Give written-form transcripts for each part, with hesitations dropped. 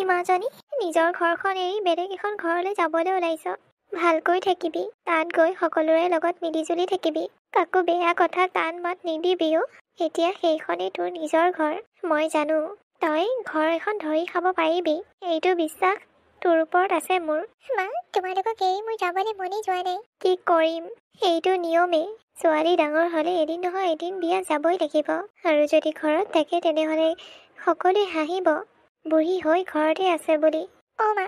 মাজনী নিজৰ ঘৰখন এৰি বেলেগ এখন ঘৰলৈ যাবলৈ ওলাইছ। ভালকৈ থাকিবি, তাত গৈ সকলোৰে লগত মিলিজুলি থাকিবি। কাকো বেয়া কথা টান মাত নিদিবিও। এতিয়া সেইখনেই তোৰ নিজৰ ঘৰ। মই জানো তই ঘৰ এখন ধৰি খাব পাৰিবি। এইটো বিশ্বাস তোৰ ওপৰত আছে মোৰ। মা, তোমালোকক এৰি মোৰ যাবলৈ মনেই যোৱা নাই। কি কৰিম, এইটো নিয়মেই। ছোৱালী ডাঙৰ হ'লে এদিন নহয় এদিন বিয়া যাবই লাগিব। আৰু যদি ঘৰত থাকে তেনেহ'লে সকলোৱে হাঁহিব বুঢ়ী হৈ ঘৰতে আছে বুলি। অ' মা,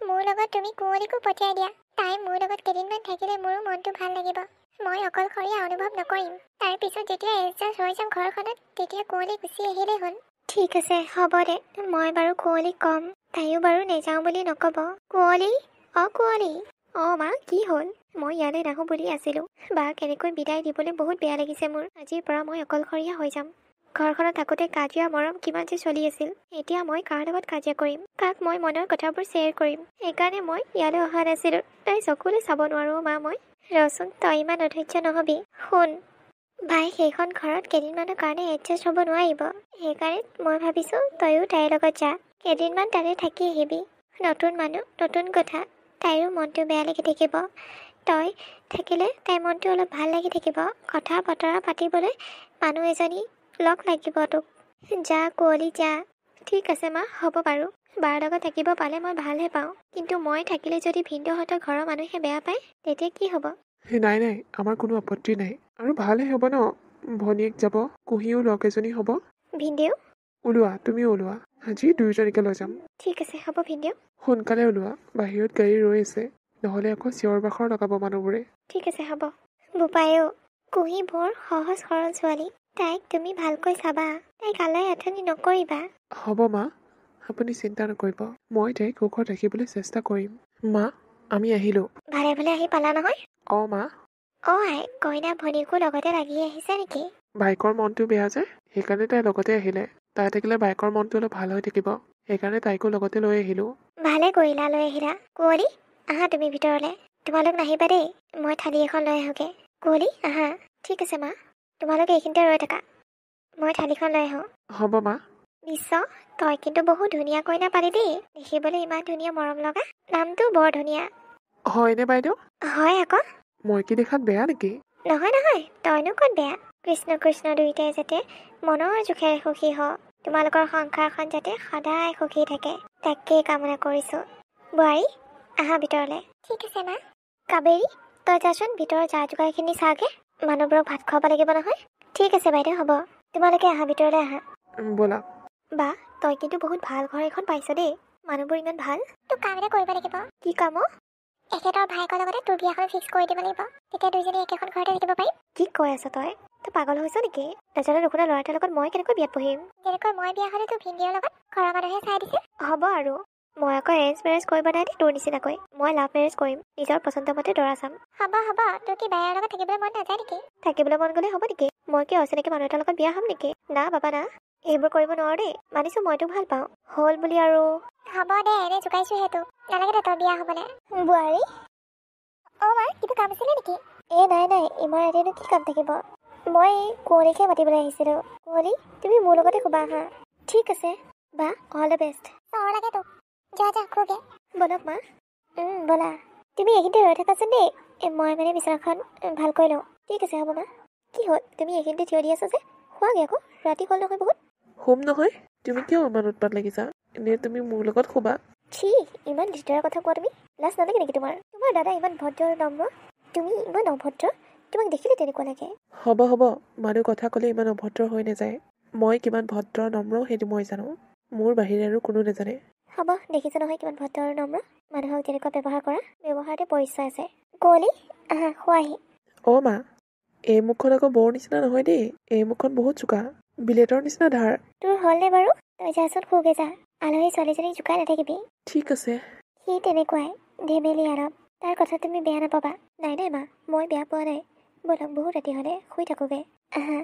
মোৰ লগত তুমি কুঁৱলীকো পঠিয়াই দিয়া। তাই মোৰ লগত কেইদিনমান থাকিলে মোৰো মনটো ভাল লাগিব। মই অকলশৰীয়া অনুভৱ নকৰিম। তাৰ পিছত যেতিয়া এডজাষ্ট হৈ যাম ঘৰখনত, তেতিয়া কুঁৱলী গুচি আহিলেই হ'ল। ঠিক আছে, হ'ব দে। মই বাৰু কুঁৱলীক ক'ম। তাইও বাৰু নেযাওঁ বুলি নক'ব। কুঁৱলী, অ' কুঁৱলী। অ' মা, কি হ'ল? মই ইয়ালৈ নাহোঁ বুলি আছিলোঁ। বা কেনেকৈ বিদায় দিবলৈ বহুত বেয়া লাগিছে মোৰ। আজিৰ পৰা মই অকলশৰীয়া হৈ যাম। ঘৰখনত থাকোঁতে কাজিয়া মৰম কিমান যে চলি আছিল। এতিয়া মই কাৰ লগত কাজিয়া কৰিম? কাক মই মনৰ কথাবোৰ শ্বেয়াৰ কৰিম? সেইকাৰণে মই ইয়ালৈ অহা নাছিলোঁ। তাই চকুলৈ চাব নোৱাৰোঁ মা মই। ৰচোন, তই ইমান অধৈৰ্য নহ'বি। শুন, ভাই সেইখন ঘৰত কেইদিনমানৰ কাৰণে এডজাষ্ট হ'ব নোৱাৰিব। সেইকাৰণে মই ভাবিছোঁ তইও তাইৰ লগত যা। কেইদিনমান তাতে থাকি আহিবি। নতুন মানুহ, নতুন কথা। তাইৰো মনটো বেয়া লাগি থাকিব। তই থাকিলে তাইৰ মনটো অলপ ভাল লাগি থাকিব। কথা বতৰা পাতিবলৈ মানুহ এজনী লগ লাগিব তোক। যা কুঁৱলী যা। ঠিক আছে মা, হ'ব বাৰু। বাৰ লগত থাকিব পালে মই ভালহে পাওঁ। কিন্তু মই থাকিলে যদি ভিনদেউহঁতৰ ঘৰৰ মানুহে বেয়া পায়, তেতিয়া কি হ'ব? নাই নাই, আমাৰ কোনো আপত্তি নাই। আৰু ভালহে হ'ব ন? ভনীয়েক যাব, কুঁহিও লগ এজনী হ'ব। ভিনদেউ? ওলোৱা, তুমিও ওলোৱা। আজি দুয়োজনীকে লৈ যাম। ঠিক আছে, হ'ব ভিনদেউ। সোনকালে ওলোৱা, বাহিৰত গাড়ী ৰৈ আছে। নহ'লে আকৌ চিঞৰ বাখৰ লগাব মানুহবোৰে। ঠিক আছে, হ'ব। বোপায়েও, কুঁহি বৰ সহজ সৰল ছোৱালী। তাইক তুমি ভালকৈ চাবা। তাইক আলাই আথানি নকৰিবা। হ'ব মা, আপুনি চিন্তা নকৰিব। মই তাইক সুখত ৰাখিবলৈ চেষ্টা কৰিম। মা, আমি আহিলোঁ। ভালে ভালে আহি পালা নহয়? অঁ মা। অ' আই, কইনা ভনীকো লগতে লাগি আহিছে নেকি? বাইকৰ মনটো বেয়া যে, সেইকাৰণে তাই লগতে আহিলে। তাই থাকিলে বাইকৰ মনটো অলপ ভাল হৈ থাকিব। সেইকাৰণে তাইকো লগতে লৈ আহিলোঁ। ভালে কৰিলা লৈ আহিলা। কুঁৱলী, আহা তুমি ভিতৰলৈ। তোমালোক নাহিবা দেই, মই থালি এখন লৈ আহোঁগৈ। কুঁৱলী, আহা। ঠিক আছে মা, তোমালোক এইখিনিতে ৰৈ থাকা। মই থালিখন লৈ আহোঁ। হ'ব মা। বিশ্ব, তই কিন্তু বহুত ধুনীয়া কইনা পালি দেই। দেখিবলৈ ইমান ধুনীয়া মৰম লগা। নামটো বৰ ধুনীয়া। হয়নে বাইদেউ? হয় আকৌ। মই কি দেখাত বেয়া নেকি? নহয় নহয়, তইনো ক'ত বেয়া। কৃষ্ণ কৃষ্ণ দুয়োটাই যাতে মনৰ জোখেৰে সুখী হ। তোমালোকৰ সংসাৰখন যাতে সদায় সুখী থাকে, তাকেই কামনা কৰিছোঁ। বোৱাৰী, আহা ভিতৰলৈ। ঠিক আছে মা। কাবেৰী, তই যাচোন ভিতৰৰ যা যোগাৰখিনি চাগে। মানুহবোৰক ভাত খুৱাব লাগিব নহয়। ঠিক আছে বাইদেউ, হ'ব। তোমালোকে আহা ভিতৰলৈ আহা। ব'লা। বা, তই কিন্তু বহুত ভাল ঘৰ এখন পাইছ দেই। মানুহবোৰ ইমান ভাল। তোক কাম এটা কৰিব লাগিব। কি কাম? এখেতৰ ভায়েকৰ লগতে তোৰ বিয়াখন ফিক্স কৰি দিব লাগিব। তেতিয়া দুইজনী একেখন ঘৰতে থাকিব পাৰিম। কি কৈ আছ তই? তই পাগল হৈছ নেকি? নাজানো নুশুনা ল'ৰা এটাৰ লগত মই কেনেকৈ বিয়াত বহিম? যেনেকৈ মই বিয়া হ'লে তোৰ ভিনদেউৰ লগত ঘৰৰ মানুহে চাই দিছে। হ'ব আৰু। মই আকৌ এৰেঞ্জ মেৰেজ কৰিব নাই দেই তোৰ নিচিনাকৈ। মই লাভ মেৰেজ কৰিম। নিজৰ পচন্দ মতে দৰা চাম। হ'ব হ'ব, তোৰ কি বায়েৰৰ লগত থাকিবলৈ মন নাযায় নেকি? থাকিবলৈ মন গ'লে হ'ব নেকি? মই কি অচিনাকি মানুহ এটাৰ লগত বিয়া হ'ম নেকি? না বাবা না, এইবোৰ কৰিব নোৱাৰো দেই। মানিছোঁ মই তোক ভাল পাওঁ। হ'ল বুলি আৰু। হ'ব দে, এনেই জোকাইছোঁ সেইটো। নালাগে দে তই বিয়া হ'বলৈ। বোৱাৰী, অ' মা, কিবা কাম আছিলে নেকি? নাই নাই, ইমান ৰাতিনো কি কাম থাকিব? মই কুঁৱলীকে মাতিবলৈ আহিছিলোঁ। কুঁৱলী, তুমি মোৰ লগতে শুবা আহা। ঠিক আছে বা, অল দ্য বেষ্ট। চৰ লাগে তোক। যা যা শুগে। বলক মা। ব'লা। তুমি এইখিনিতে ৰৈ থাকাচোন দেই। মই মানে বিচনাখন ভাল কৰি লওঁ। ঠিক আছে হ'ব মা। কি হ'ল, তুমি এইখিনিতে থিয় দি আছা যে? শুৱাগে আকৌ, ৰাতি হ'ল নহয় বহুত। শুম নহয়। তুমি কিয় ইমান উৎপাত লাগিছা? এনেই তুমি মোৰ লগত শুবা। ছি, ইমান দিগদাৰৰ কথা কোৱা তুমি। লাজ নালাগে নেকি তোমাৰ? তোমাৰ দাদা ইমান ভদ্ৰ নম্ৰ, তুমি ইমান অভদ্ৰ। তোমাক দেখিলে তেনেকুৱা লাগে। হ'ব হ'ব, মানুহ কথা ক'লে ইমান অভদ্ৰ হৈ নাযায়। মই কিমান ভদ্ৰ নম্ৰ সেইটো মই জানো। মোৰ বাহিৰে আৰু কোনো নাজানে। হ'ব, দেখিছোঁ নহয় কিমান ভদ্ৰ আৰু নম্ৰ। মানুহক যেনেকুৱা ব্যৱহাৰ কৰা, ব্যৱহাৰতে পৰিচয় আছে। কুঁৱলী, আহা শুৱাহি। অ' মা, এই মুখখন আকৌ বৰ নিচিনা নহয় দেই। এই মুখখন বহুত চোকা, বিলেটৰ নিচিনা ধাৰ। তোৰ হ'লনে বাৰু? তই যাচোন শুগে যা। আলহী ছোৱালীজনীক জোকাই নাথাকিবি। ঠিক আছে। সি তেনেকুৱাই, ধেমেলি অলপ। তাৰ কথা তুমি বেয়া নাপাবা। নাই নাই মা, মই বেয়া পোৱা নাই। ব'লক, বহুত ৰাতি হ'লে, শুই থাকোঁগৈ। আহা।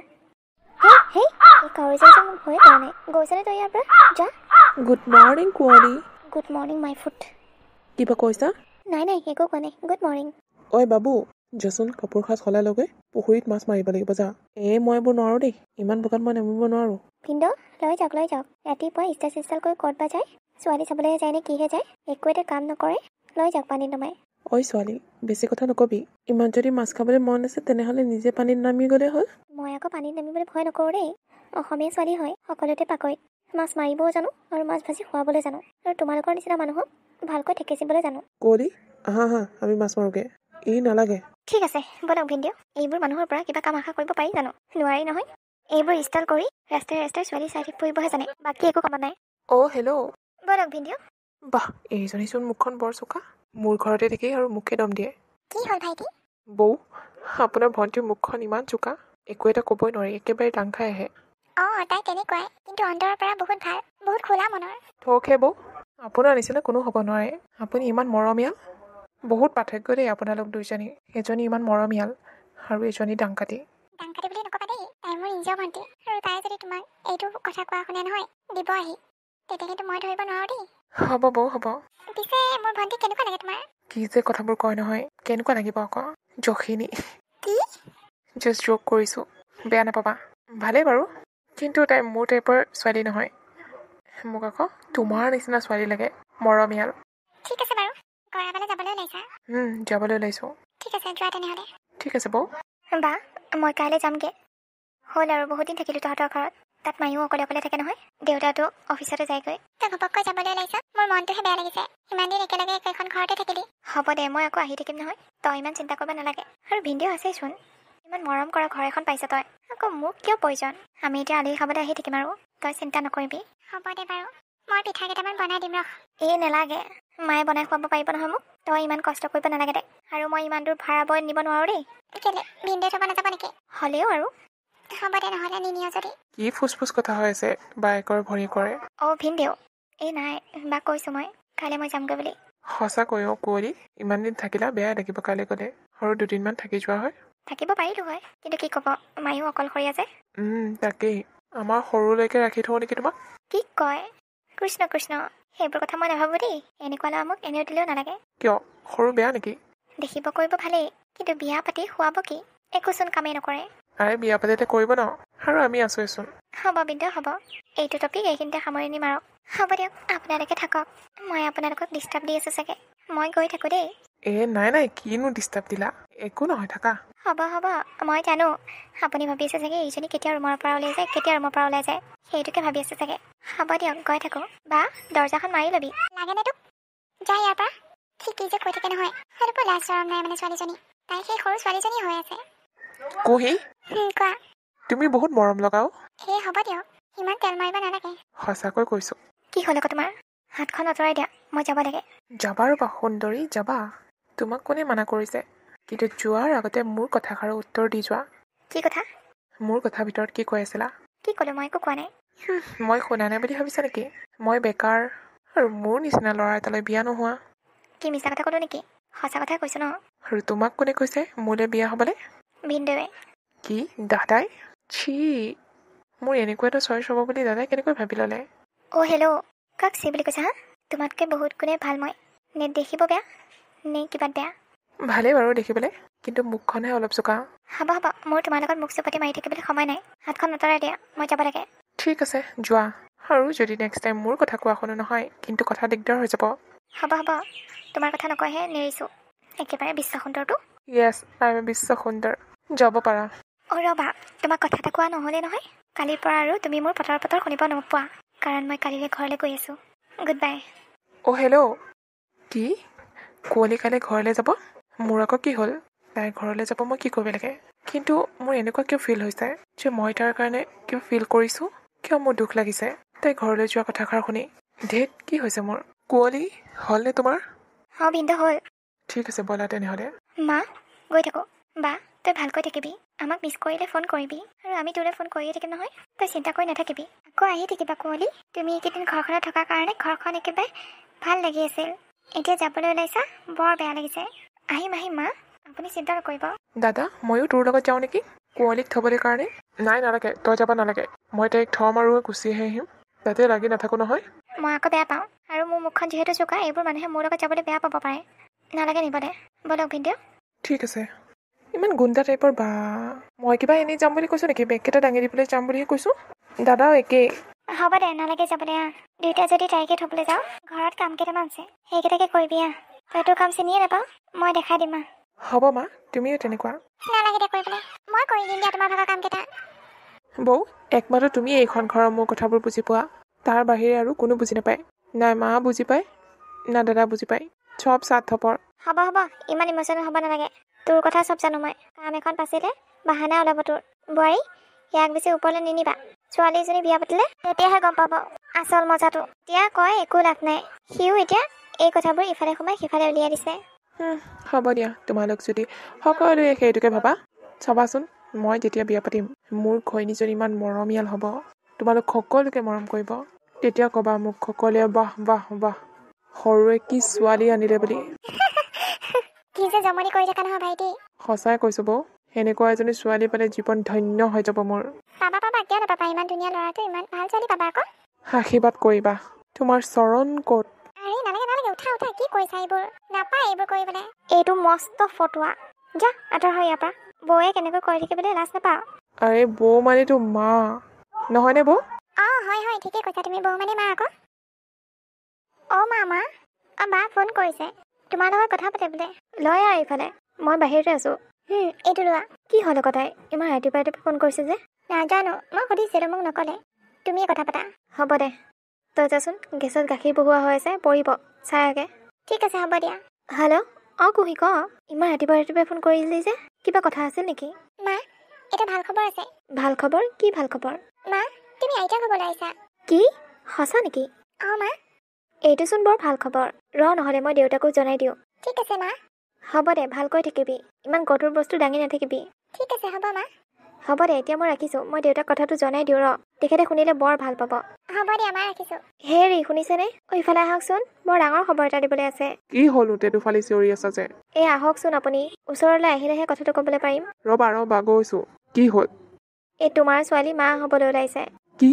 হেই, এই কাউৰী যে মোক ভয়ে কৰা নাই। গৈছানে তই ইয়াৰ পৰা? যা। গুড মৰ্ণিং কুঁৱলী। Good morning my foot. কিবা কৈছা? নাই নাই, একো কোৱা নাই। Good morning. ঐ বাবু, যাচোন কাপোৰ সাজ সলাই লগে। পুখুৰীত মাছ মাৰিব লাগিব যা। মই এইবোৰ নোৱাৰোঁ দেই। ইমান বোকাত মই নামিব নোৱাৰোঁ। ভিনদেউ, লৈ যাওক লৈ যাওক। ৰাতিপুৱা ইষ্টাল চিষ্টাল কৰি ক'ত বা যায়। ছোৱালী চাবলৈ যায় নে কিহে যায়, একো এটা কাম নকৰে, লৈ যাওক পানীত নমাই। ঐ ছোৱালী, বেছি কথা নকবি। ইমান যদি মাছ খাবলৈ মন আছে তেনেহ'লে নিজে পানীত নামি গ'লে হ'ল। মই আকৌ পানীত নামিবলৈ ভয় নকৰোঁ দেই। অসমীয়া ছোৱালী হয়, সকলোতে পাকৈত। মাছ মাৰিবও জানো আৰু মাছ ভাজি খুৱাবলৈ জানো, আৰু তোমালোকৰ নিচিনা মানুহক ভালকৈ ঠেকেচিবলৈ জানো। কুঁৱলী, আহা আমি মাছ মাৰোগে। নালাগে। ঠিক আছে, বলক ভিনদেউ। এইবোৰ মানুহৰ পৰা কিবা কাম আশা কৰিব পাৰি জানো? নোৱাৰি নহয়। এইবোৰ ষ্টাইল কৰি ৰাস্তাই ৰাস্তাই ছোৱালী চাই ফুৰিবহে জানে, বাকী একো কাম নাই। হেল্ল'। বলক ভিনদেউ। বাহ, এইজনীচোন মুখখন বৰ চোকা। মোৰ ঘৰতে দেখি আৰু মোকে দম দিয়ে। কি হ'ল ভাইটি? বৌ, আপোনাৰ ভণ্টিৰ মুখখন ইমান চোকা, একো এটা ক'বই নোৱাৰি, একেবাৰে টাং খাই আহে। তাই তেনেকুৱাই, কিন্তু অন্তৰৰ পৰা বহুত ভাল, বহুত খোলা মনৰ। থৌকহে বৌ, আপোনাৰ নিচিনা কোনো হ'ব নোৱাৰে। আপুনি ইমান মৰমীয়াল। বহুত পাৰ্থক্য দেই আপোনালোক দুইজনী। এজনী ইমান মৰমীয়াল আৰু এজনী ডাংকাটি। ডাংকাটি বুলি নকবা দেই, তাই মোৰ নিজৰ ভণ্টি, আৰু তাই যদি তোমাক এইটো কথা কোৱা শুনে নহয় দিব আহি, তেতিয়া কিন্তু মই ধৰিব নোৱাৰো দেই। হ'ব বৌ, হ'ব। পিছে মোৰ ভণ্টি কেনেকুৱা লাগে তোমাৰ? কি যে কথাবোৰ কয় নহয়, কেনেকুৱা লাগিব আকৌ, জখিনী। কি? জাষ্ট জ'ক কৰিছোঁ, বেয়া নাপাবা। ভালেই বাৰু, কিন্তু তাই মোৰ টাইপৰ ছোৱালী নহয়। মোক আকৌ তোমাৰ নিচিনা ছোৱালী লাগে, মৰমীয়াল। ঠিক আছে বাৰু, গৰাবালে যাবলৈ ওলাইছা? যাবলৈ ওলাইছোঁ। ঠিক আছে, যোৱা তেনেহ'লে। ঠিক আছে বৌ। বা, মই কাইলৈ যামগৈ। হ'ল আৰু বহুত দিন থাকিলোঁ তহঁতৰ ঘৰত। তাত মায়ো অকলে অকলে থাকে নহয়, দেউতাটো অফিচতে যায়গৈ। তই ঘপককৈ যাবলৈ ওলাইছা, মোৰ মনটোহে বেয়া লাগিছে। ইমান দিন একেলগে একেখন ঘৰতে থাকিলি। হ'ব দে, মই আকৌ আহি থাকিম নহয়, তই ইমান চিন্তা কৰিব নালাগে। আৰু ভিনদেউ আছেইচোন, ইমান মৰম কৰা ঘৰ এখন পাইছ তই, আকৌ মোক কিয় প্ৰয়োজন? আমি এতিয়া আলহী খাবলৈ আহি থাকিম আৰু, তই চিন্তা নকৰিবি। হ'ব দে বাৰু, মই পিঠা কেইটামান বনাই দিম ৰহ। নেলাগে, মায়ে বনাই খুৱাব পাৰিব নহয় মোক। তই ইমান কষ্ট কৰিব নালাগে দে, আৰু মই ইমান দূৰ ভাড়া বই নিব নোৱাৰোঁ দেই। কেলে, ভিনদেউ থ'ব নাযাব নেকি? হ'লেও আৰু। হ'ব দে নহ'লে, নিনিয় যদি। কি ফুচফুচ কথা হৈ আছে বায়েকৰ ভনীয়েকৰে? ভিনদেউ, নাই, বাক কৈছোঁ মই কাইলৈ মই যামগৈ বুলি। সঁচাকৈ কুঁৱলী, ইমান দিন থাকিলা, বেয়া লাগিব কাইলৈ গ'লে। আৰু দুদিনমান থাকি যোৱা হয়। থাকিব পাৰিলোঁ হয়, কিন্তু কি ক'ব, মায়ো অকলশৰীয়া যে। তাকেই, আমাৰ সৰুলৈকে ৰাখি থওঁ নেকি তোমাক? কি কয়? কৃষ্ণ কৃষ্ণ, সেইবোৰ কথা মই নাভাবোঁ দেই। এনেকুৱা ল'ৰা মোক এনেও দিলেও নালাগে। কিয়, সৰু বেয়া নেকি? দেখিব কৰিব ভালেই, কিন্তু বিয়া পাতি খুৱাব কি? একোচোন কামেই নকৰে। আৰে বিয়া পাতিতে কৰিব ন, আৰু আমি আছোঁচোন। হ'ব বিন্দু, হ'ব। এইটো টপিক এইখিনিতে সামৰি নিম আৰু। হ'ব দিয়ক, আপোনালোকে থাকক। মই আপোনালোকক ডিষ্টাৰ্ব দি আছোঁ চাগে। মই গৈ থাকোঁ দেই। নাই, কিনো ডিষ্টাৰ্ব দিলা? একো নহয়, থাকা। হ'ব, মই জানো। আপুনি ভাবি আছে চাগে এইজনী কেতিয়া ৰুমৰ পৰা ওলাই যায়, সেইটোকে ভাবি আছে চাগে। হ'ব দিয়ক, গৈ থাকোঁ। বা, দৰ্জাখন মাৰি ল'বি। লাগেনে তোক? যা ইয়াৰ পৰা। কি যে কৈ থাকে নহয়, সেইটো লাজ চৰম নাই মানে ছোৱালীজনী। তাই সেই সৰু ছোৱালীজনী হৈ আছে। কুহি, কোৱা। তুমি বহুত মৰম লগাও। হ'ব দিয়ক, ইমান তেল মাৰিব নালাগে। সঁচাকৈ কৈছোঁ। কি হ'ল আকৌ তোমাৰ? হাতখন আঁতৰাই দিয়া, মই যাব লাগে। যাবা ৰ'বা সুন্দৰী, যাবা। তোমাক কোনে মানা কৰিছে? কিন্তু যোৱাৰ আগতে মোৰ কথাষাৰৰ উত্তৰ দি যোৱা। কি কথা? মোৰ কথাৰ ভিতৰত কি কৈ আছিলা? কি ক'লো, মই একো কোৱা নাই। মই শুনা নাই বুলি ভাবিছা নেকি? মই বেকাৰ, আৰু মোৰ নিচিনা ল'ৰা এটালৈ বিয়া নোহোৱা। কি মিছা কথা ক'লো নেকি? সঁচা কথাই কৈছোঁ ন। আৰু তোমাক কোনে কৈছে মোলৈ বিয়া হ'বলৈ? ভিনদেৱে। কি, দাদাই? মোৰ এনেকুৱা এটা চইচ হ'ব বুলি দাদাই কেনেকৈ ভাবি ল'লে? হেল্ল', কাক চি বুলি কৈছা হা? তোমাতকৈ বহুত গুণে ভাল মই। নে দেখিব বেয়া, নে কিবাত বেয়া? ভালেই বাৰু দেখিবলৈ, কিন্তু মুখখনহে অলপ চোকা। হ'ব, মোৰ তোমাৰ লগত মুখ চুপতি মাৰি থাকিবলৈ সময় নাই। হাতখন আঁতৰাই দিয়া, মই যাব লাগে। ঠিক আছে, যোৱা। আৰু যদি নেক্সট টাইম মোৰ কথা কোৱা শুনো নহয়, কিন্তু কথা দিগদাৰ হৈ যাব। হ'ব, তোমাৰ কথা নকয়হে নেৰিছোঁ। একেবাৰে বিশ্ব সুন্দৰটো। য়েছ, আই এম বিশ্ব সুন্দৰ। যাব পাৰা। ৰ'বা, তোমাক কথা এটা কোৱা নহ'লে নহয়। কালিৰ পৰা আৰু তুমি মোৰ পটৰ শুনিব নোপোৱা, কাৰণ মই কালিলৈ ঘৰলৈ গৈ আছোঁ। Good bye. হেল্ল'। কি, কুঁৱলী কাইলৈ ঘৰলৈ যাব? মোৰ আকৌ কি হ'ল? তাই ঘৰলৈ যাব মই কি কৰিব লাগে? কিন্তু মোৰ এনেকুৱা কিয় ফিল হৈছে যে মই তাৰ কাৰণে কিয় ফিল কৰিছোঁ? কিয় মোৰ দুখ লাগিছে তাই ঘৰলৈ যোৱা কথাষাৰ শুনি? ধেত, কি হৈছে মোৰ? কুঁৱলী, হ'লনে তোমাৰ? ভিনদেউ হ'ল। ঠিক আছে, ব'লা তেনেহ'লে। মা, গৈ থাকোঁ। বা, তই ভালকৈ থাকিবি। আমাক মিছ কৰিলে ফোন কৰিবি, আৰু আমি তোলৈ ফোন কৰিয়ে থাকিম নহয়। তই চিন্তা কৰি নাথাকিবি, আকৌ আহি থাকিবা কুঁৱলী। তুমি এইকেইদিন ঘৰখনত থকাৰ কাৰণে ঘৰখন একেবাৰে ভাল লাগি আছিল। এতিয়া যাবলৈ ওলাইছা, বৰ বেয়া লাগিছে। আহিম মা, আপুনি চিন্তা নকৰিব। দাদা, ময়ো তোৰ লগত যাওঁ নেকি কুঁৱলীক থ'বলৈ কাৰণে? নাই, নালাগে, তই যাব নালাগে। মই তাইক থ'ম আৰু গুচিহে আহিম। তাতে লাগি নাথাকোঁ নহয়। মই আকৌ বেয়া পাওঁ, আৰু মোৰ মুখখন যিহেতু চোকা, এইবোৰ মানুহে মোৰ লগত যাবলৈ বেয়া পাব পাৰে। নালাগে নিবলৈ, ব'লক ভিনদেউ। ঠিক আছে। ইমান গুণ্ডা টাইপৰ বা। মই কিবা এনেই যাম বুলি কৈছোঁ নেকি? বেগকেইটা দাঙি দিবলৈ যাম বুলিহে কৈছোঁ। দাদাও একেই। হ'ব দে নালাগে যাব দে দুইটা যদি তাইকে থ'বলৈ যাওঁ ঘৰত কাম কেইটামান আছে সেইকেইটাকে কৰিবি তইতো কাম চিনিয়ে নাপাওঁ মই দেখাই দিম হ'ব মা তুমিও তেনেকুৱা নালাগে দে কৰিবলৈ মই কৰি দিম দিয়া তোমাৰ ভাগৰ কামকেইটা বৌ একমাত্ৰ তুমি এইখন ঘৰৰ মোৰ কথাবোৰ বুজি পোৱা তাৰ বাহিৰে আৰু কোনো বুজি নাপায় নাই মা বুজি পায় না দাদা বুজি পায় চব স্বাৰ্থপৰ হ'ব ইমান ইম'চনেল হ'ব নালাগে তোৰ কথা চব জানো মই কাম এখন পাছিলে বাহানা ওলাব তোৰ বোৱাৰী ইয়াক বেছি ওপৰলৈ নিনিবা ছোৱালীজনী বিয়া পাতিলে তেতিয়াহে গম পাব আচল মজাটো এতিয়া কয় একো লাভ নাই সিও এতিয়া এই কথাবোৰ ইফালে সোমাই সিফালে উলিয়াই দিছে হ'ব দিয়া তোমালোক যদি সকলোৱে সেইটোকে ভাবা চাবাচোন মই যেতিয়া বিয়া পাতিম মোৰ ঘৈণীজনী ইমান মৰমীয়াল হ'ব তোমালোক সকলোকে মৰম কৰিব তেতিয়া ক'বা মোক সকলোৱে বাহ বাহ বাহ সৰুৱে কি ছোৱালী আনিলে বুলি কি যে জমনি কৰি থকা নহয় ভাইটি সঁচাই কৈছোঁ বৌ সেনেকুৱা এজনী ছোৱালী পালে জীৱন ধন্য হৈ যাব মোৰ পাবা কিয় নাপাবা ইমান ধুনীয়া ল'ৰাটো ইমান ভাল ছোৱালী পাবা আকৌ আশীৰ্বাদ কৰিবা তোমাৰ চৰণ ক'ত আৰে নালাগে উঠা কি কৰিছা এইবোৰ নাপায় এইবোৰ কৰিবলৈ এইটো মস্ত ফটোৱা যা আঁতৰ হয় ইয়াৰ পৰা বৌয়ে কেনেকৈ কৰি থাকিবলৈ লাজ নাপাওঁ আৰে বৌ মানেতো মা নহয়নে বৌ হয় ঠিকে কৈছা তুমি বৌ মানে মা আকৌ মা বা ফোন কৰিছে তোমাৰ লগত কথা পাতে বোলে লয় আৰু এইফালে মই বাহিৰতে আছোঁ এইটো লোৱা কি হ'ল আকৌ তাই ইমান ৰাতিপুৱা ফোন কৰিছে যে নাজানো মই সুধিছিলোঁ মোক নক'লে তুমিয়ে কথা পাতা হ'ব দে তই যাচোন গেছত গাখীৰ বহুৱা হৈ আছে পৰিব চাই আগে ঠিক আছে হ'ব দিয়া হেল্ল' কুহি ক ইমান ৰাতিপুৱা ফোন কৰিলি যে কিবা কথা আছিল নেকি মা এটা ভাল খবৰ আছে ভাল খবৰ কি ভাল খবৰ মা তুমি আইতা খবৰ আহিছা কি সঁচা নেকি মা এইটোচোন বৰ ভাল খবৰ নহ'লে মই দেউতাকো জনাই দিওঁ ঠিক আছে মা হ'ব দে ভালকৈ থাকিবি ইমান গধুৰ বস্তু দাঙি নাথাকিবি ঠিক আছে হ'ব মা হ'ব দে এতিয়া মই ৰাখিছোঁ মই দেউতাক কথাটো জনাই দিওঁ তেখেতে শুনিলে বৰ ভাল পাব হ'ব দিয়া মা ৰাখিছোঁ হেৰি শুনিছেনে ইফালে আহকচোন বৰ ডাঙৰ খবৰ এটা দিবলৈ আছে কি হ'ল তেতুফালি চিঞৰি আছা যে এই আহকচোন আপুনি ওচৰলৈ আহিলেহে কথাটো ক'বলৈ পাৰিম ৰবা গৈছোঁ কি হ'ল এই তোমাৰ ছোৱালী মা হ'বলৈ ওলাইছে কি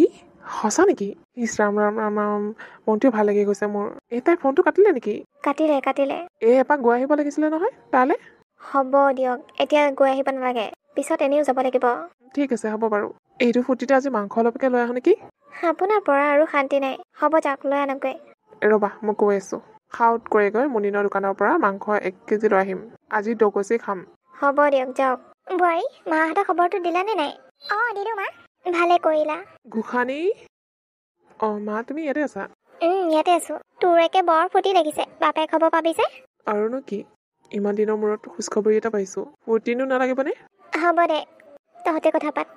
সঁচা নেকি ইছ ৰাম ৰাম ৰাম ৰাম মনটোৱে ভাল লাগি গৈছে মোৰ তাই ফোনটো কাটিলে নেকি কাটিলে এপাক গৈ আহিব লাগিছিলে নহয় তালৈ হ'ব দিয়ক এতিয়া গৈ আহিব নালাগে পিছত এনেও যাব লাগিব ঠিক আছে হ'ব বাৰু এইটো ফুৰ্তিতে আজি মাংস অলপকে লৈ আহোঁ নেকি আপোনাৰ পৰা আৰু শান্তি নাই হ'ব যাওক লৈ আনকগৈ ৰবা মই কৈ আছোঁ খাউত কৰিগৈ মুনিনৰ দোকানৰ পৰা মাংস 1 কেজি লৈ আহিম আজি দগচি খাম হ'ব দিয়ক যাওক বোৱাৰী মাহঁতৰ খবৰটো দিলানে নাই দিলোঁ মা ভালে কৰিলা গোসানী মা তুমি ইয়াতে আছা ইয়াতে আছোঁ তোৰ একে বৰ ফূৰ্তি লাগিছে বাপেক খবৰ পাবি যে আৰুনো কি ইমান দিনৰ মূৰত খোজখবৰি এটা পাইছোঁ ফূৰ্তিনো নালাগিবনে হ'ব দে তহঁতে কথা পাত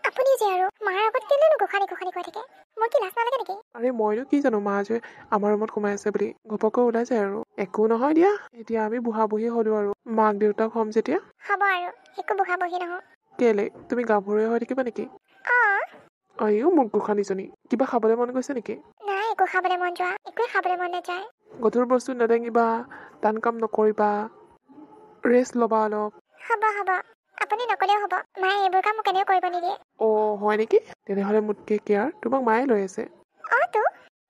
আপুনি যে আৰু মাৰ আগত কেলেনো গোসানী কৈ থাকে মোৰ কি লাজ নালাগে নেকি আৰে মইনো কি জানো মা যে আমাৰ ৰুমত সোমাই আছে বুলি ঘপককৈ ওলাই যায় আৰু একো নহয় দিয়া এতিয়া আমি বুঢ়া বুঢ়ী হ'লো আৰু মাক দেউতাক হ'ম যেতিয়া হ'ব আৰু একো বুঢ়া বুঢ়ী নহয় কেলে তুমি গাভৰুৱে হৈ থাকিবা নেকি আইও মোৰ গোসানীজনী কিবা খাবলৈ মন গৈছে নেকি নাই একো খাবলৈ মন যোৱা একোৱে খাবলৈ মন নাযায় গধুৰ বস্তু নেদাঙিবা টান কাম নকৰিবা ৰেষ্ট ল'বা অলপ হ'ব আপুনি নকলেও হ'ব মায়ে এইবোৰ কাম মোক এনেও কৰিব নিদিয়ে হয় নেকি তেনেহ'লে মোতকে কেয়াৰ তোমাক মায়ে লৈ আছে তো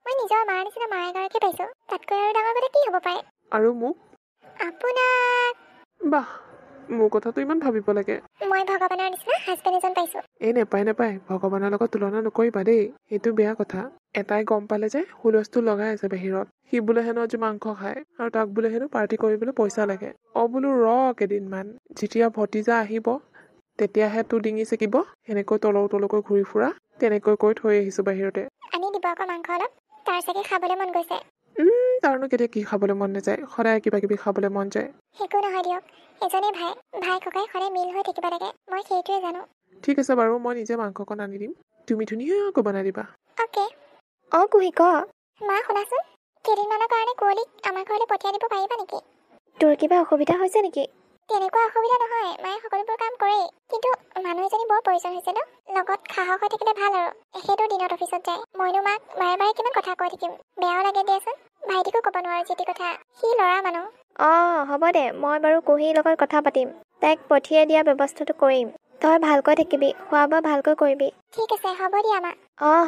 মই নিজৰ মাৰ নিচিনা মা এগৰাকী পাইছোঁ তাতকৈ আৰু ডাঙৰ কথা কি হ'ব পাৰে আৰু মোক আপোনাক বাহ মোৰ কথাটো ইমান ভাবিব লাগে মই ভগৱানৰ নিচিনা হাজবেণ্ড এজন পাইছোঁ নেপায় ভগৱানৰ লগত তুলনা নকৰিবা দেই সেইটো বেয়া কথা এটাই গম পালে যে হুলস্থুল লগাই আছে বাহিৰত সি বোলে হেনো আজি মাংস খায় আৰু তাক বোলে হেনো পাৰ্টি কৰিবলৈ পইচা লাগে বোলো কেইদিনমান যেতিয়া ভতিজা আহিব তেতিয়াহে তোৰ ডিঙি চেকিব সেনেকৈ তলকৈ ঘূৰি ফুৰা তেনেকৈ কৈ থৈ আহিছো বাহিৰতে আনি দিব আকৌ মাংস অলপ তাৰ চাগে খাবলৈ মন গৈছে তাৰনো কেতিয়া কি খাবলৈ মন নাযায় সদায় কিবা কিবি খাবলৈ মন যায় একো নহয় দিয়ক এজনে ভাই ককাই সদায় মিল হৈ থাকিব লাগে মই সেইটোৱে জানো ঠিক আছে বাৰু মই নিজে মাংসকণ আনি দিম তুমি ধুনীয়াকৈ বনাই দিবা অ'কে কুহি ক মা শুনাচোন কেইদিনমানৰ কাৰণে কুঁৱলীক আমাৰ ঘৰলৈ পঠিয়াই দিব পাৰিবা নেকি তোৰ কিবা অসুবিধা হৈছে নেকি তেনেকুৱা অসুবিধা নহয় মায়ে সকলোবোৰ কাম কৰেই কিন্তু মানুহ এজনী বৰ প্ৰয়োজন হৈছে ন লগত সাহস হৈ থাকিলে ভাল আৰু এখেতো দিনত অফিচত যায় মইনো মাক বাৰে কিমান কথা কৈ থাকিম বেয়াও লাগে দিয়াচোন ভাইটিকো ক'ব নোৱাৰো যিটি কথা সি ল'ৰা মানুহ হ'ব দে মই বাৰু কুহিৰ লগত কথা পাতিম তাইক পঠিয়াই দিয়া ব্যৱস্থাটো কৰিম তই ভালকৈ থাকিবি খোৱা বোৱা ভালকৈ কৰিবি ঠিক আছে হ'ব দিয়া মা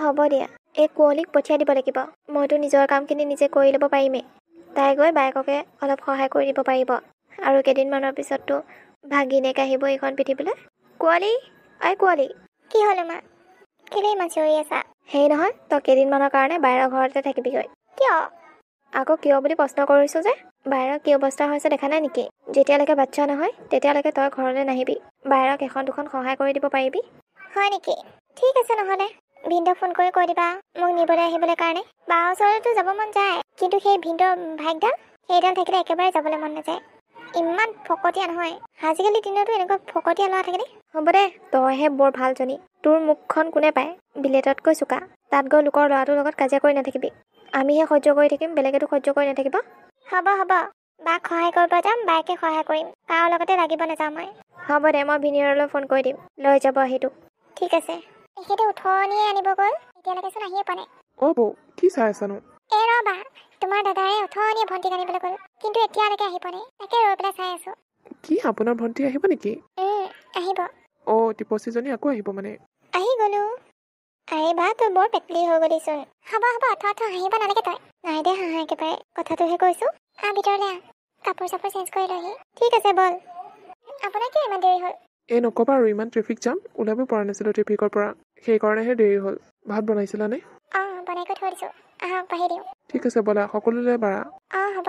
হ'ব দিয়া এই কুঁৱলীক পঠিয়াই দিব লাগিব মইতো নিজৰ কামখিনি নিজে কৰি ল'ব পাৰিমেই তাই গৈ বায়েককে অলপ সহায় কৰি দিব পাৰিব আৰু কেইদিনমানৰ পিছততো ভাগিনীয়েক আহিব এইখন পিঠিবলৈ কুঁৱলী কুঁৱলী কি হ'ল মা কেলে ইমান চিঞৰি আছা? সেই নহয়, তই কেইদিনমানৰ কাৰণে বাহিৰৰ ঘৰতে থাকিবিগৈ। কিয়? আকৌ কিয় বুলি প্ৰশ্ন কৰিছোঁ যে? বাহিৰত কি অৱস্থা হৈছে দেখা নাই নেকি? যেতিয়ালৈকে বাচ্চা নহয় তেতিয়ালৈকে তই ঘৰলৈ নাহিবি। বাহিৰক এখন দুখন সহায় কৰি দিব পাৰিবি। হয় নেকি? ঠিক আছে, নহ'লে ভিনদেউক ফোন কৰি কৈ দিবা মোক নিবলৈ আহিবলৈ কাৰণে। বাৰ ওচৰতো যাব মন যায়, কিন্তু সেই ভিনদেউৰ ভাইকডাল সেইডাল থাকিলে একেবাৰে যাবলৈ মন নাযায়। ইমান ফকতীয়া নহয়। আজিকালি দিনতো এনেকুৱা ফকতীয়া ল'ৰা থাকেনে? হ'ব দে, তইহে বৰ ভালজনী। তোৰ মুখখন কোনে পায়? বিলেটতকৈ চোকা। তাত গৈ লোকৰ ল'ৰাটোৰ লগত কাজিয়া কৰি নাথাকিবি। আমিহে সহ্য কৰি থাকিম, বেলেগেতো সহ্য কৰি নাথাকিব। হ'ব হ'ব, বাক সহায় কৰিব যাম, বাকে সহায় কৰিম। কাৰো লগতে লাগিব নাযাওঁ মই। হ'ব দে, মই ভিনিয়ৰলৈ ফোন কৰি দিম, লৈ যাব আহিটো। ঠিক আছে। এখেতে উঠনিয়ে আনিব গ'ল, এতিয়ালৈকেচোন আহিয়ে পোৱা নাই। বৌ কি চাই আছানো? ৰ'বা, তোমাৰ দাদাৰে উঠনিয়ে ভণ্টিক আনিবলৈ গ'ল, কিন্তু এতিয়ালৈকে আহি পোৱা নাই। তাকে ৰৈ পেলাই চাই আছো। কি আপোনাৰ ভণ্টি আহিব নেকি? আহিব। টিপচীজনী আকৌ আহিব মানে? আহি গ'লো। আৰে বা, তই বৰ পেটলি হৈ গ'লিচোন। হ'ব হাঁহিব নালাগে তই। নাই দে হাঁহা একেবাৰে, কথাটোহে কৈছো। ভিতৰলৈ আহ, কাপোৰ চাপোৰ চেঞ্জ কৰি লহি। ঠিক আছে, বল। আপোনাৰ কিয় ইমান দেৰি হ'ল? নক'বা আৰু, ইমান ট্ৰেফিক জাম, ওলাব পৰা নাছিলোঁ ট্ৰেফিকৰ পৰা, সেইকাৰণেহে দেৰি হ'ল। ভাত বনাইছিলানে? বনাই কৰি থৈ দিছো, আহক বাঢ়ি দিওঁ। ঠিক আছে ব'লা, সকলোলৈ বাৰা। হ'ব।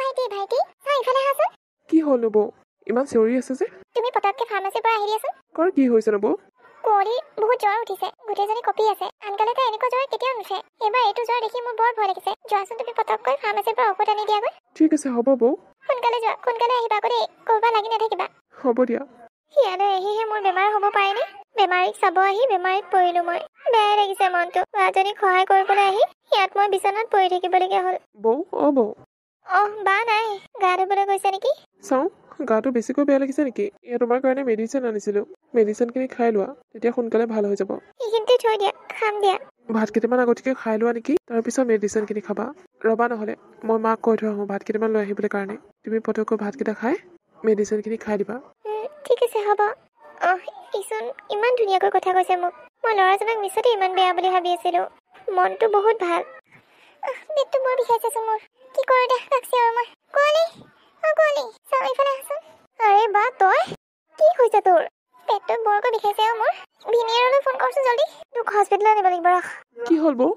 ভাইটি ইফালে আহাচোন। কি হ'লনো বৌ, ইমান চিঞৰি আছে যে? তুমি পতককে ফাৰ্মাচীৰ পৰা আহি দিয়াচোন। কি হৈছেনো বৌ? কুঁৱলীৰ বহুত জ্বৰ উঠিছে, গোটেইজনী কঁপি আছে। আনকালে এনেকুৱা জ্বৰ কেতিয়াও নুঠে, এইবাৰ এইটো জ্বৰ দেখি মোৰ বৰ ভয় লাগিছে। যোৱাচোন তুমি পতককৈ ফাৰ্মাচীৰ পৰা ঔষধ আনি দিয়াগৈ। ঠিক আছে হ'ব বৌ। সোনকালে যোৱা, সোনকালে আহিবা আকৌ দেই, ক'ৰবাত লাগি নাথাকিবা। হ'ব দিয়া। ইয়ালৈ আহিহে মোৰ বেমাৰ হ'ব পাৰেনে? বেমাৰীক চাব আহি বেমাৰীত পৰিলো মই। বেয়াই লাগিছে মনটো। বাজনীক সহায় কৰিবলৈ আহি ইয়াত মই বিচনাত পৰি থাকিবলগীয়া হ'ল। বৌ বৌ। বা নাই, গা ধুবলৈ গৈছে নেকি? চাওঁ, গাটো বেছিকৈ বেয়া লাগিছে নেকি? এয়া তোমাৰ কাৰণে মেডিচিন আনিছিলোঁ, মেডিচিনখিনি খাই লোৱা, তেতিয়া সোনকালে ভাল হৈ যাব। এইখিনিতে থৈ দিয়া, খাম দিয়া। ভাত কেইটামান আগতীয়াকৈ খাই লোৱা নেকি, তাৰপিছত মেডিচিনখিনি খাবা। ৰ'বা নহ'লে, মই মাক কৈ থৈ আহোঁ ভাত কেইটামান লৈ আহিবলৈ কাৰণে। তুমি পটককৈ ভাতকেইটা খাই মেডিচিনখিনি খাই দিবা। ঠিক আছে হ'ব। ইচোন ইমান ধুনীয়াকৈ কথা কৈছে মোক। মই ল'ৰাজনক মিছতে ইমান বেয়া বুলি ভাবি আছিলোঁ। মনটো বহুত ভাল। পেটটো বৰ বিষাইছেচোন মোৰ। কি কৰোঁ দে, লাগছি আৰু মই। কুঁৱলী, চাওঁ এইফালে আহচোন। আৰে বা, তই? কি হৈছে তোৰ? পেটটো বৰকৈ বিষাইছে মোৰ। ভিনিয়ৰলৈ ফোন কৰচোন জল্দি। তোক হস্পিটেললৈ নিব লাগিব, ৰখ। কি হ'ল বৌ,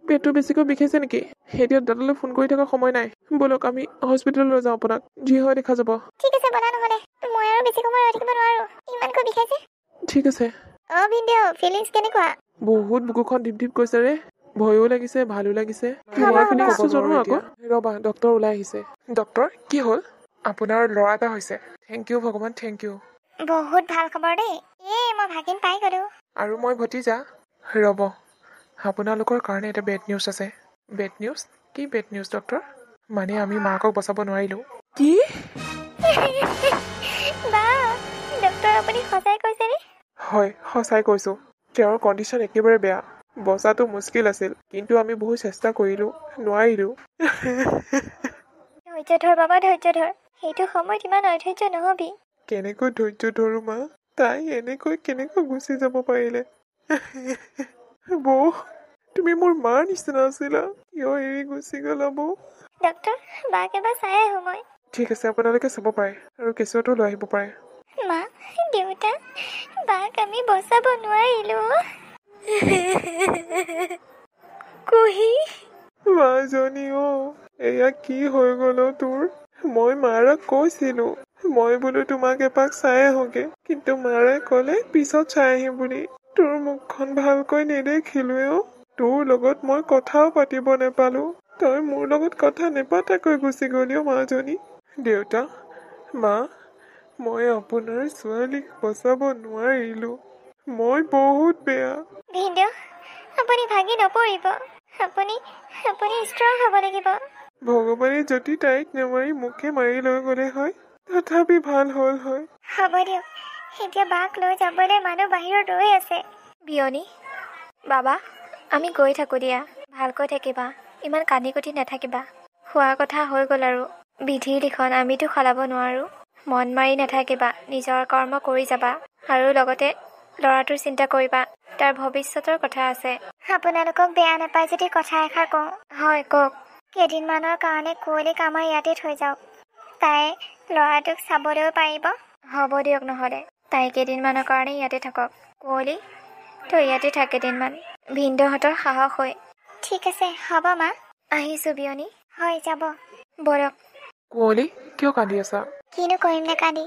পেটটো বেছিকৈ বিষাইছে নেকি? এতিয়া দাদালৈ ফোন কৰি থকাৰ সময় নাই, ব'লক আমি হস্পিটেললৈ যাওঁ, আপোনাক যি হয় দেখা যাব। ঠিক আছে, ব'লা নহ'লে। মই আৰু বেছি সময় ৰৈ থাকিব নোৱাৰো, ইমানকৈ বিষাইছে। ঠিক আছে। ভিনদেউ, ফিলিংছ কেনেকুৱা? বহুত বুকুখন ঢিপ ঢিপ কৈছে ৰে, ভয়ো লাগিছে ভালো লাগিছে। ৰ'বা, ডক্টৰ ওলাই আহিছে। ডক্টৰ, কি হ'ল? আপোনাৰ ল'ৰা এটা হৈছে। থেংক ইউ ভগৱান, থেংক ইউ। বহুত ভাল খবৰ দেই। মই ভাগিন পাই গলো। আৰু মই ভতিজা। ৰ'ব, আপোনালোকৰ কাৰণে এটা বেড নিউজ আছে। Bed news? কি বেড নিউজ ডক্টৰ? মানে আমি মাকক বচাব নোৱাৰিলোঁ। কি? ডক্টৰ, আপুনি সঁচাই কৈছেনে? হয়, সঁচাই কৈছোঁ। তেওঁৰ কণ্ডিশ্যন একেবাৰে বেয়া, বচাটো মুস্কিল আছিল, কিন্তু আমি বহুত চেষ্টা কৰিলোঁ, নোৱাৰিলোঁ। ধৈৰ্য ধৰ বাবা, ধৈৰ্য ধৰ। সেইটো সময়ত ইমান অধৈৰ্য নহবি। কেনেকৈ ধৈৰ্য ধৰো মা? তাই এনেকৈ কেনেকৈ গুচি যাব পাৰিলে? বৌ, তুমি মোৰ মাৰ নিচিনা আছিলা, কিয় এৰি গুচি গ'লা বৌ? ডক্টৰ, বাক এবাৰ চাই আহো মই। ঠিক আছে, আপোনালোকে চাব পাৰে আৰু কেঁচুৱাটো লৈ আহিব পাৰে। মা, দেউতা, বাক আমি বচাব নোৱাৰিলো। কুহি মাজনী, এয়া কি হৈ গ'ল তোৰ? মই মাৰাক কৈছিলো, মই বোলো তোমাক এপাক চাই আহোগে, কিন্তু মাৰে ক'লে পিছত চাই আহিম বুলি। তোৰ মুখখন ভালকৈ নেদেখিলোৱে। তোৰ লগত মই কথাও পাতিব নেপালো, তই মোৰ লগত কথা নেপাতাকৈ গুচি গলি মাজনী। দেউতা, মা, মই আপোনাৰ ছোৱালীক বচাব নোৱাৰিলো, মই বহুত বেয়া। ভিনদেউ, আপুনি ভাগি নপৰিব। আপুনি ষ্ট্ৰং হ'ব লাগিব। ভগৱানে যদি তাইক নেমাৰি মোকে মাৰি লৈ গ'লে হয়, তথাপি ভাল হ'ল হয়। হ'ব দিয়ক, এতিয়া বাক লৈ যাবলৈ মানুহ বাহিৰত ৰৈ আছে। বিয়নী, বাবা, আমি গৈ থাকোঁ দিয়া। ভালকৈ থাকিবা, ইমান কান্দি কুটি নাথাকিবা। হোৱাৰ কথা হৈ গ'ল আৰু, বিধিৰ লিখন আমিতো সলাব নোৱাৰোঁ। মন মাৰি নাথাকিবা, নিজৰ কৰ্ম কৰি যাবা, আৰু লগতে ল'ৰাটোৰ চিন্তা কৰিবা, তাৰ ভৱিষ্যতৰ কথা আছে। আপোনালোকক বেয়া নাপায় যদি কথা এষাৰ কওঁ। হয়, কওক। কেইদিনমানৰ কাৰণে কুঁৱলীক আমাৰ ইয়াতে থৈ যাওক, তাই ল'ৰাটোক চাবলৈও পাৰিব। হ'ব দিয়ক নহ'লে, তাই কেইদিনমানৰ কাৰণে ইয়াতে থাকক। কুঁৱলী, তই ইয়াতে থাক কেইদিনমান ভিনদেউহঁতৰ সাহস হৈ। ঠিক আছে হ'ব মা। আহিছোঁ বিয়নী। হয় যাব। বৰক। কুঁৱলী কিয় কান্দি আছা? কিনো কৰিম নে কান্দি,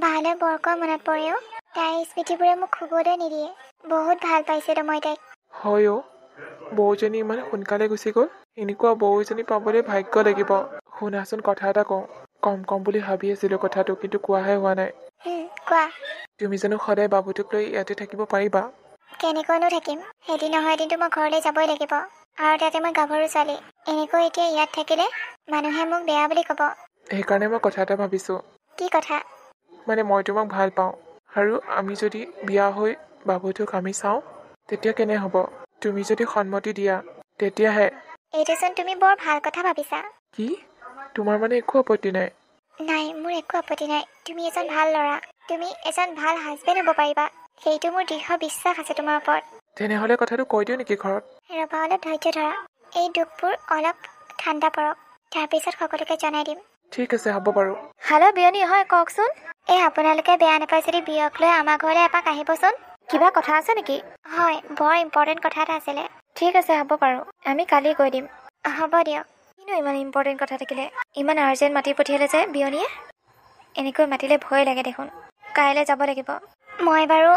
ভালে বৰকৈ মনত পৰেও। তাইৰ স্মৃতিবোৰে মোক শুবলৈ নিদিয়ে। বহুত ভাল পাইছিলোঁ মই তাইক। হয় অ', বৌজনী ইমান সোনকালে গুচি গ'ল। এনেকুৱা বৌ এজনী পাবলৈ ভাগ্য লাগিব। শুনাচোন কথা এটা কওঁ। কম বুলি ভাবি আছিলোঁ কথাটো, কিন্তু কোৱাহে হোৱা নাই। কোৱা। তুমি জানো সদায় বাবুটোক লৈ ইয়াতে থাকিব পাৰিবা? কেনেকৈনো থাকিম, এদিন নহয় এদিনতো মই ঘৰলৈ যাবই লাগিব। আৰু তাতে মই গাভৰু ছোৱালী। এনেকৈ এতিয়া ইয়াত থাকিলে মানুহে মোক বেয়া বুলি ক'ব। সেইকাৰণে মই কথা এটা ভাবিছোঁ। কি কথা? মানে মই তোমাক ভাল পাওঁ, আৰু আমি যদি বিয়া হৈ বাবুটোক আমি চাওঁ তেতিয়া কেনে হ'ব? তুমি যদি সন্মতি দিয়া তেতিয়াহে। এইটোচোন তুমি বৰ ভাল কথা ভাবিছা। কি? তোমাৰ মানে একো আপত্তি নাই? নাই, মোৰ একো আপত্তি নাই। তুমি এজন ভাল ল'ৰা, তুমি এজন ভাল হাজবেণ্ড হ'ব পাৰিবা। সেইটো মোৰ দৃঢ় বিশ্বাস আছে তোমাৰ ওপৰত। তেনেহ'লে কথাটো কৈ দিওঁ নেকি ঘৰত? ৰবা, অলপ ধৈৰ্য ধৰা। এই দুখবোৰ অলপ ঠাণ্ডা পৰক, তাৰপিছত সকলোকে জনাই দিম। ঠিক আছে, হ'ব বাৰু। হেল্ল' বিয়নী, হয় কওকচোন। এই আপোনালোকে বেয়া নাপায় যদি বিয়ক লৈ আমাৰ ঘৰলৈ এপাক আহিবচোন। কিবা কথা আছে নেকি? হয়, বৰ ইম্পৰ্টেণ্ট কথা এটা আছিলে। ঠিক আছে, হ'ব বাৰু। আমি কালি কৈ দিম। হ'ব দিয়ক। কিনো ইমান ইম্পৰ্টেণ্ট কথা থাকিলে ইমান আৰ্জেণ্ট মাতি পঠিয়ালে যে বিয়নীয়ে? এনেকৈ মাতিলে ভয় লাগে দেখোন। কাইলৈ যাব লাগিব। মই বাৰু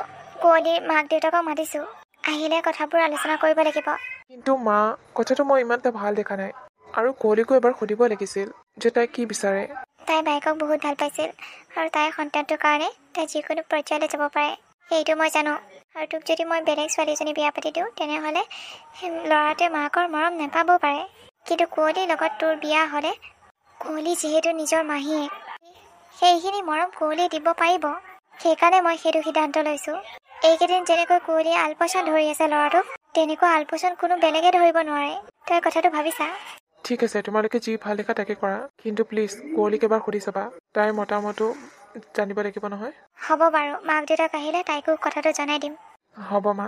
কুঁৱলীৰ মাক দেউতাকক মাতিছোঁ। আহিলে কথাবোৰ আলোচনা কৰিব লাগিব। কিন্তু মা, কথাটো মই ইমান এটা ভাল দেখা নাই। আৰু কুঁৱলীকো এবাৰ সুধিব লাগিছিল যে তাই কি বিচাৰে। তাই বাইকক বহুত ভাল পাইছিল, আৰু তাইৰ সন্তানটোৰ কাৰণে তাই যিকোনো পৰ্যায়লৈ যাব পাৰে, সেইটো মই জানো। আৰু তোক যদি মই বেলেগ ছোৱালীজনী বিয়া পাতি দিওঁ তেনেহ'লে ল'ৰাটোৱে মাকৰ মৰম নাপাবও পাৰে। কিন্তু কুঁৱলীৰ লগত তোৰ বিয়া হ'লে কুঁৱলী যিহেতু নিজৰ মাহীয়েক, সেইখিনি মৰম কুঁৱলীয়ে দিব পাৰিব। সেইকাৰণে মই সেইটো সিদ্ধান্ত লৈছোঁ। এইকেইদিন যেনেকৈ কুঁৱলীয়ে আলপৈচান ধৰি আছে ল'ৰাটোক, তেনেকুৱা আলপৈচান কোনো বেলেগে ধৰিব নোৱাৰে। তই কথাটো ভাবিছা? ঠিক আছে, তোমালোকে যি ভাল দেখা তাকে কৰা। কিন্তু প্লিজ কুঁৱলীক এবাৰ সুধি চাবা। তাইৰ মতামতো জানিব লাগিব নহয়। হ'ব বাৰু, মাক দেউতাক আহিলে তাইকো কথাটো জনাই দিম। হ'ব মা।